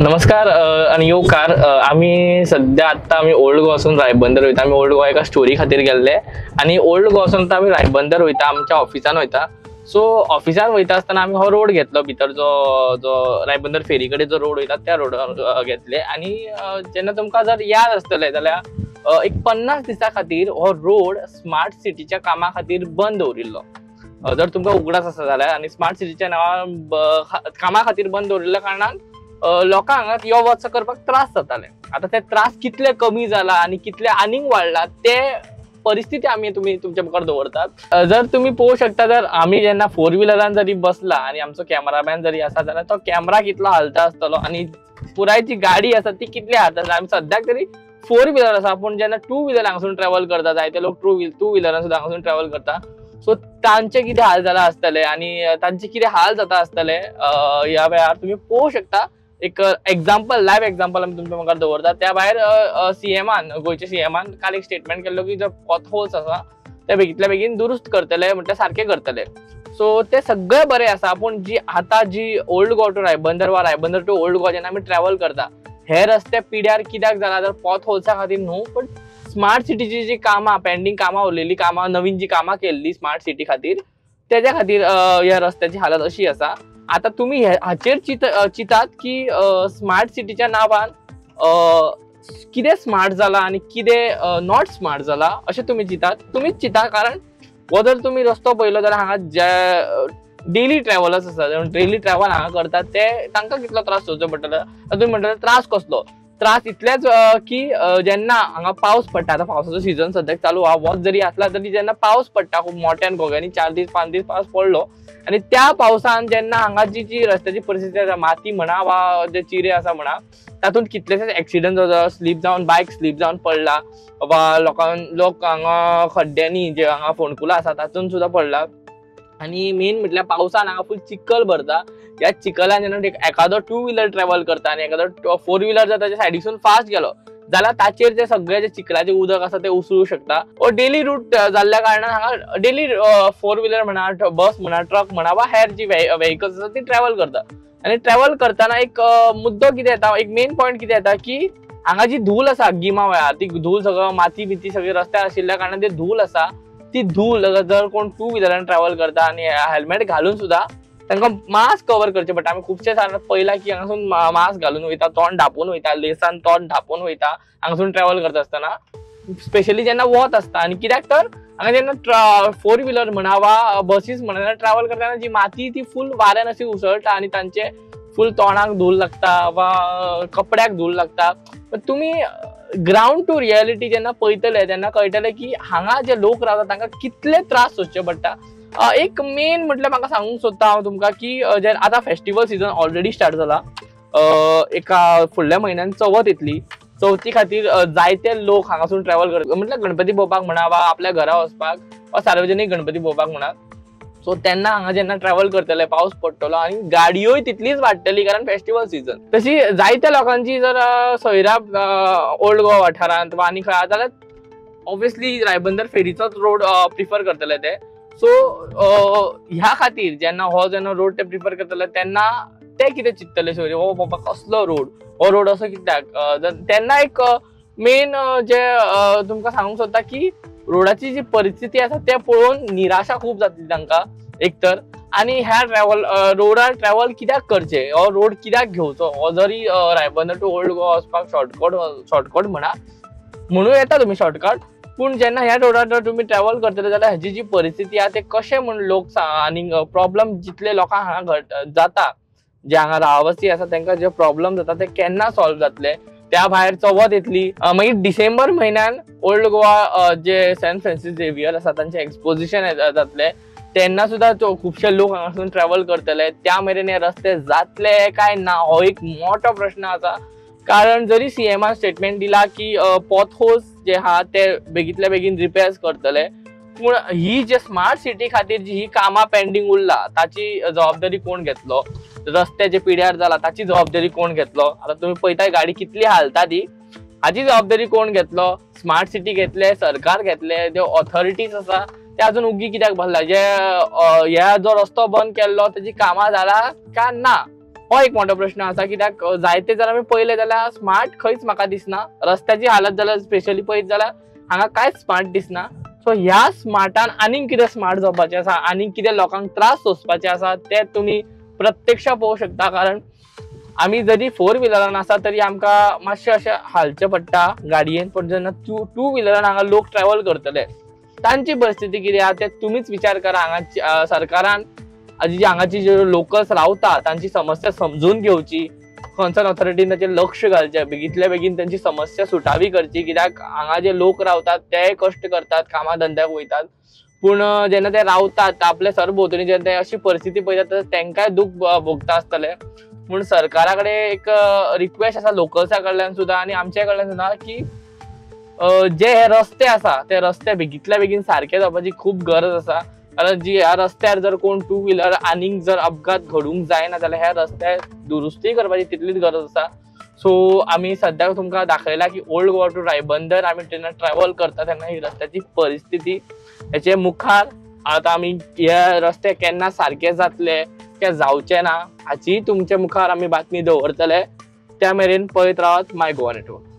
नमस्कार आणि येवकार आम्ही सध्या आता आम्ही ओल्ड गोवासून रायबंदर वयता। आम्ही ओल्ड गोवा एका स्टोरी खातीर गेल्ले आणि ओल्ड गोवासून आतां आम्ही रायबंदर वयता, आमच्या ऑफिसान वयता। सो ऑफिसान वयता आसतना आम्ही हो रोड घेतलो भितर, जो जो रायबंदर फेरी कडेन जो रोड वयता त्या रोडार घेतले। आणि जेन्ना तुमकां जर याद आसतलें जाल्यार एक 50 दिसां खातीर हो रोड स्मार्ट सिटीच्या कामा खातीर बंद दवरिल्लो। जर तुमकां उगडास आसा जाल्यार, आणि स्मार्ट सिटीच्या नांवान कामा खातीर बंद दवरिल्ल्या कारणान लोकांक हांगा यो वच करपाक त्रास जाताले। आता ते त्रास कितले कमी जाला आणि कितले आनीक वाडला ते परिस्थिती आम्ही तुमच्या मुखार दवरतात। जर तुम्ही पळोवंक शकता, जर आम्ही जेन्ना 4 व्हिलरान जरी बसला आणि आमचो कॅमेरामॅन जरी आसा जाल्यार तो कॅमेरा कितलो हालता आसतलो आणि पुराय जी गाडी आसा ती कितली हालता। आमी सद्याक तरी 4 व्हिलर आसा, पण जेन्ना 2 व्हिलर हांगासून ट्रॅव्हल करता, जायते लोक 2 व्हिलरान सुद्दां हांगासून ट्रॅव्हल करता। सो तांचे कितें हाल जाला आसतले आणि तांचे कितें हाल जाता आसतले ह्या वेळार तुम्ही पळोवंक शकता। एक एग्जाम्पल, लायव्ह एग्जाम्पल आमी तुमच्या मुखार दवरता। त्या भायर सीएमान, गोयच्या सीएमान काल एक स्टेटमेंट केल्लो की जो पॉथहोल्स आसा ते बेगीतल्या बेगीन दुरुस्त करतले, म्हणजे सारखे करतले। सो ते सगळे बरे आसा, पण जी ओल्ड गोवा टू रायबंदर वा रायबंदर टू ओल्ड गोवा जेन्ना आमी ट्रॅव्हल करता, हे रस्ते पिड्यार कित्याक जाला तर पॉथहोल्सा खातीर न्हू, पण स्मार्ट सिटीची जी कामां, पेंडिंग कामां उरलेली कामां, नवीन जी कामां केल्ली स्मार्ट सिटी खातीर, त्याच्या खातीर ह्या रस्त्याची हालत अशी आसा। आता तुम्ही हाचेर चितात की स्मार्ट सिटीच्या नावान कितें स्मार्ट जाला आणि कितें नॉट स्मार्ट जाला अशें तुम्ही तुम्हीच चिता। कारण हो जर तुम्ही रस्तो पळयलो जाल्यार हांगा जे डेली ट्रॅव्हलर्स आसा, डेली ट्रॅव्हल हांगा करतात, ते तांकां कितलो त्रास सोंसचो पडटलो। तुम्ही म्हणटले त्रास कसलो? त्रास इतलेच की जेन्ना हांगा पावस पडटा, आता पावसाचो सीझन सद्याक चालू हा, वच जरी आसला तरी जेन्ना पावस पडटा खूब मोठ्यान, घोग्यांनी 4 दीस 5 दीस पावस पडलो, आणि त्या पावसान जेन्ना हांगा जी रस्त्याची परिस्थिती आसा, माती म्हणा वा जे चिरे आसा म्हणा, तातूंत कितलेशेच एक्सिडंट स्लीप जावन, बायक स्लीप जावन पडला, वा लोक हांगा खड्ड्यांनी जे हांगा फोंडकुलां आसा तातूंत सुद्दां पडला। आणि मेन म्हटल्यार पावसान हांगा फुल चिखल भरता। या चिखलान जेन्ना एखादो 2 व्हिलर ट्रॅव्हल करता आणि एखादो 4 व्हिलर जर ताच्या सायडीसून फास्ट गेलो जाल्यार ताचेर जे सगळे जे चिखलाचे उदक आसा ते उसळू शकता। हो डेली रूट जाल्ल्या कारणान हांगा डेली 4 व्हिलर म्हणा, बस म्हणा, ट्रक म्हणा वा हेर जी व्हेकल्स आसा ती ट्रॅव्हल करता। आणि ट्रॅव्हल करताना एक मुद्दो कितें येता, एक मेन पॉयंट कितें येता की हांगा जी धूल आसा गिमा वेळार, ती धूल सगळं माती बिती सगळी रस्त्यार आशिल्ल्या कारणान ती धूल आसा, ती धूल जर कोण 2 व्हिलरान ट्रॅव्हल करता आणि हेल्मेट घालून सुद्धा तांकां मास्क कवर करचे पडटा। आमी खुबशे फावट पळयला की हांगासून मास्क घालून वयता, तोंड धांपून वयता, लेसान तोंड धांपून वयता हांगासून ट्रॅव्हल करता आसतना, स्पेशली जेन्ना वत आसता। आणि कित्याक तर हांगा जेन्ना 4 व्हिलर म्हणा वा बसीस म्हणा ट्रॅव्हल करतना जी माती ती फुल वाऱ्यान अशी उसळटा आणि तांचे फुल तोंडाक धूल लागता वा कपड्याक धूल लागता। तुम्ही ग्राउंड टू रियालिटी जेन्ना पळयतले तेन्ना कळटले की हांगा जे लोक रावतात तांकां कितले त्रास सोंसचे पडटा। एक मेन म्हटल्यार म्हाका सांगूंक सोदता हांव तुमकां की आतां फेस्टिवल सीझन ऑलरेडी स्टार्ट जाला। एका फुडल्या म्हयन्यान चवथ येतली, चवथी खातीर जायते लोक हांगासून ट्रॅव्हल करतात, म्हटल्यार गणपती पळोवपाक म्हणा वा आपल्या घरा वचपाक वा सार्वजनीक गणपती पळोवपाक म्हणा। सो तेन्ना हांगा जेन्ना ट्रॅव्हल करतले, पावस पडटलो आणि गाडयोय तितलीच वाडटली कारण फेस्टिवल सीझन। तशी जायत्या लोकांची जर सोयरा ओल्ड गोवा वाठारांत वा आनी खंय जाल्यार ऑब्वियसली रायबंदर फेरीचोच रोड प्रिफर करतले ते। सो ह्या खातीर जेन्ना रोड ते प्रिफर करतले तेन्ना ते कितें चिंततले, सोयरे हो बाबा कसलो रोड, हो रोड असो कित्याक। तेन्ना एक मेन जे तुमकां सांगूंक सोदता की रोडाची जी परिस्थिती आसा ते पळोवन निराशा खूब जातली तांकां एकतर। आणि ह्या रोडार ट्रॅव्हल कित्याक करचे, हो रोड कित्याक घेवचो, हो जरी रायबंदर टू ओल्ड गोवा वचपाक शॉर्टकट म्हणून येता तुम्ही शॉर्टकट, पूण जेन्ना ह्या रोडार तुम्ही ट्रॅव्हल करतले जाल्यार हाची जी परिस्थिती आहा ते कशें म्हण लोक आनी प्रॉब्लेम जितले लोकांक हांगा जाता, जे हांगा रावसी आसा तांकां जे प्रॉब्लेम जाता ते केन्ना सॉल्व जातले। त्या भायर चवथ येतली, मागीर डिसेंबर म्हयन्यान ओल्ड गोवा जे सेंट फ्रांसीस झेवियर आसा तांचे एक्सपोजिशन जातले, तेन्ना सुद्दां खुबशे लोक हांगासून ट्रॅव्हल करतले। त्या मेरेन हे रस्ते जातले काय ना हो एक मोठो प्रश्न आसा। कारण जरी सीएमान स्टेटमेंट दिला की पॉथहोल्स जे आहा ते बेगीतल्या बेगीन रिपेअर्स करतले, पूण ही जे स्मार्ट सिटी खातीर जी ही कामां पेंडिंग उरला ताची जबाबदारी कोण घेतलो, रस्ते जे पिड्यार जाला ताची जबाबदारी कोण घेतलो। आता तुम्ही पळयताय गाडी कितली हालता ती, हाची जबाबदारी कोण घेतलो? स्मार्ट सिटी घेतले, सरकार घेतले, जे ऑथॉरिटीज आसा ते अजून उगी कित्याक भरला, जे ह्या जो रस्तो बंद केल्लो तेजी कामां जाला काय ना हो एक मोठो प्रश्न आसा, कित्याक जायते जर आमी पळयले जाल्यार स्मार्ट खंयच म्हाका दिसना. रस्त्याची हालत जाल्यार स्पेशली पळयत जाल्यार हांगा कांयच स्मार्ट दिसना. सो ह्या स्मार्टान आनीक कितें स्मार्ट जावपाचें आसा, आनीक कितें लोकांक त्रास सोंसपाचे आसा ते तुमी प्रत्यक्ष पळोवंक शकता. कारण आमी जरी 4 व्हिलरान आसा तरी आमकां मातशें अशें हालचें पडटा गाडयेन. पण जेन्ना 2 व्हिलरान हांगा लोक ट्रॅव्हल करतले तांची परिस्थिती कितें आहा ते तुमीच विचार करा. हांगा सरकारान हांगाची जे लोकल्स रावता तांची समस्या समजून घेवची, कन्सर्न ऑथॉरिटीन ताचेर लक्ष घालचें, बेगींतल्या बेगीन तांची समस्या सुटावी करची. कित्याक हांगा जे लोक रावतात ते कश्ट करतात, कामा धंद्याक वयतात, पूण जेन्ना ते रावतात आपले सरभोंवतणी जेन्ना ते अशी परिस्थिती पळयतात तेंकाय दूख भोगता आसतले. पूण सरकारा कडेन एक रिक्वेस्ट आसा लोकल्सा कडल्यान सुद्दां आनी आमच्या कडल्यान सुद्दां की जे हे रस्ते आसा ते रस्ते बेगींतल्या बेगीन सारके जावपाची खूब गरज आसा. कारण जी ह्या रस्त्यार जर कोण 2 व्हिलर आनीक जर अपघात घडूंक जायना जाल्यार ह्या रस्त्यार दुरुस्ती करपाची तितलीच गरज आसा. सो आमी सद्याक तुमकां दाखयला की ओल्ड गोवा टू रायबंदर आमी जेन्ना ट्रॅव्हल करता तेन्ना ही रस्त्याची परिस्थिती, हेचे मुखार आतां आमी हे रस्ते केन्ना सारके जातले ते जावचे ना हाची तुमच्या मुखार आमी बातमी दवरतले. त्या मेरेन पळयत रावात माय गोवा नेटवर्क.